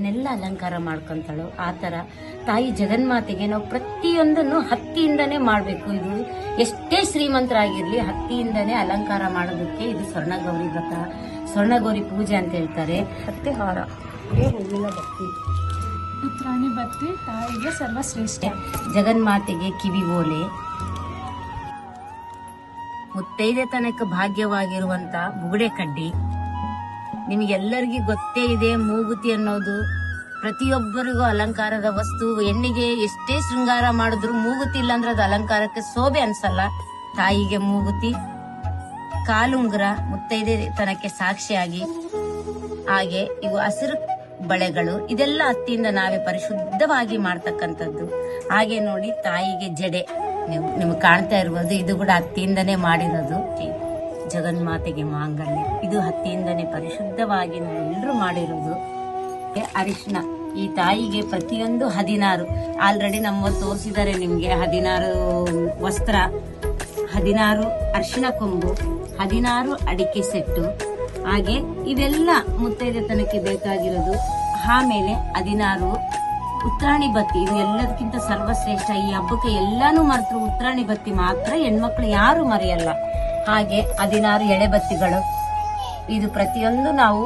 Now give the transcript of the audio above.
ಏನೆಲ್ಲ ಅಲಂಕಾರ ಮಾಡ್ಕೊಂತಾಳೋ ಆ ತರ ತಾಯಿ ಜಗನ್ಮಾತೆಗೆ ನಾವು ಪ್ರತಿಯೊಂದನ್ನು ಹತ್ತಿಯಿಂದನೇ ಮಾಡಬೇಕು. ಇದು ಎಷ್ಟೇ ಶ್ರೀಮಂತರಾಗಿರ್ಲಿ ಹತ್ತಿಯಿಂದನೇ ಅಲಂಕಾರ ಮಾಡೋದಕ್ಕೆ ಇದು ಸ್ವರ್ಣಗೌರಿ ವ್ರತ, ಸ್ವರ್ಣಗೌರಿ ಪೂಜೆ ಅಂತ ಹೇಳ್ತಾರೆ. ಹತ್ತಿ ಹಾರ, ಹೂವಿನ ಬತ್ತಿ, ಉತ್ರಾಣಿ ಬತ್ತಿ ತಾಯಿಗೆ ಸರ್ವಶ್ರೇಷ್ಠ. ಜಗನ್ಮಾತೆಗೆ ಕಿವಿ ಓಲೆ, ಮುತ್ತೈದೆ ತನಕ ಭಾಗ್ಯವಾಗಿರುವಂತ ಬುಗುಡೆ ಕಡ್ಡಿ. ನಿಮಗೆಲ್ಲರಿಗೂ ಗೊತ್ತೇ ಇದೆ, ಮೂಗುತಿ ಅನ್ನೋದು ಪ್ರತಿಯೊಬ್ಬರಿಗೂ ಅಲಂಕಾರದ ವಸ್ತು. ಹೆಣ್ಣಿಗೆ ಎಷ್ಟೇ ಶೃಂಗಾರ ಮಾಡಿದ್ರು ಮೂಗುತಿ ಇಲ್ಲ ಅಂದ್ರೆ ಅದು ಅಲಂಕಾರಕ್ಕೆ ಶೋಭೆ ಅನ್ಸಲ್ಲ. ತಾಯಿಗೆ ಮೂಗುತಿ, ಕಾಲುಂಗುರ ಮುತ್ತೈದೆ ತನಕ್ಕೆ ಸಾಕ್ಷಿಯಾಗಿ, ಹಾಗೆ ಇವು ಹಸಿರು ಬಳೆಗಳು, ಇದೆಲ್ಲ ಹತ್ತಿಯಿಂದ ನಾವೇ ಪರಿಶುದ್ಧವಾಗಿ ಮಾಡ್ತಕ್ಕಂಥದ್ದು. ಹಾಗೆ ನೋಡಿ ತಾಯಿಗೆ ಜಡೆ ನಿಮ್ಗೆ ಕಾಣ್ತಾ ಇರ್ಬೋದು, ಇದು ಕೂಡ ಹತ್ತಿಯಿಂದನೇ ಮಾಡಿರೋದು. ಜಗನ್ಮಾತೆಗೆ ಮಾಂಗಲ್ಯ, ಇದು ಹತ್ತಿಯಿಂದನೇ ಪರಿಶುದ್ಧವಾಗಿ ನಾವೆಲ್ಲರೂ ಮಾಡಿರೋದು. ಅರಿಶಿನ, ಈ ತಾಯಿಗೆ ಪ್ರತಿಯೊಂದು 16 ಆಲ್ರೆಡಿ ನಮ್ಮ ತೋರಿಸಿದ್ದಾರೆ ನಿಮ್ಗೆ. 16 ವಸ್ತ್ರ, 16 ಅರಿಶಿನ ಕೊಂಬು, 16 ಅಡಿಕೆ ಸೆಟ್ಟು, ಹಾಗೆ ಇವೆಲ್ಲ ಮುತ್ತೈದೆ ತನಕ್ಕೆ ಬೇಕಾಗಿರೋದು. ಆಮೇಲೆ 16 ಉತ್ರಾಣಿ ಬತ್ತಿ, ಇದು ಎಲ್ಲದಕ್ಕಿಂತ ಸರ್ವಶ್ರೇಷ್ಠ. ಈ ಹಬ್ಬಕ್ಕೆ ಎಲ್ಲಾನು ಮರೆತರು ಉತ್ರಾಣಿ ಬತ್ತಿ ಮಾತ್ರ ಹೆಣ್ಮಕ್ಳು ಯಾರು ಮರೆಯಲ್ಲ. ಹಾಗೆ 16 ಎಳೆ ಬತ್ತಿಗಳು, ಇದು ಪ್ರತಿಯೊಂದು ನಾವು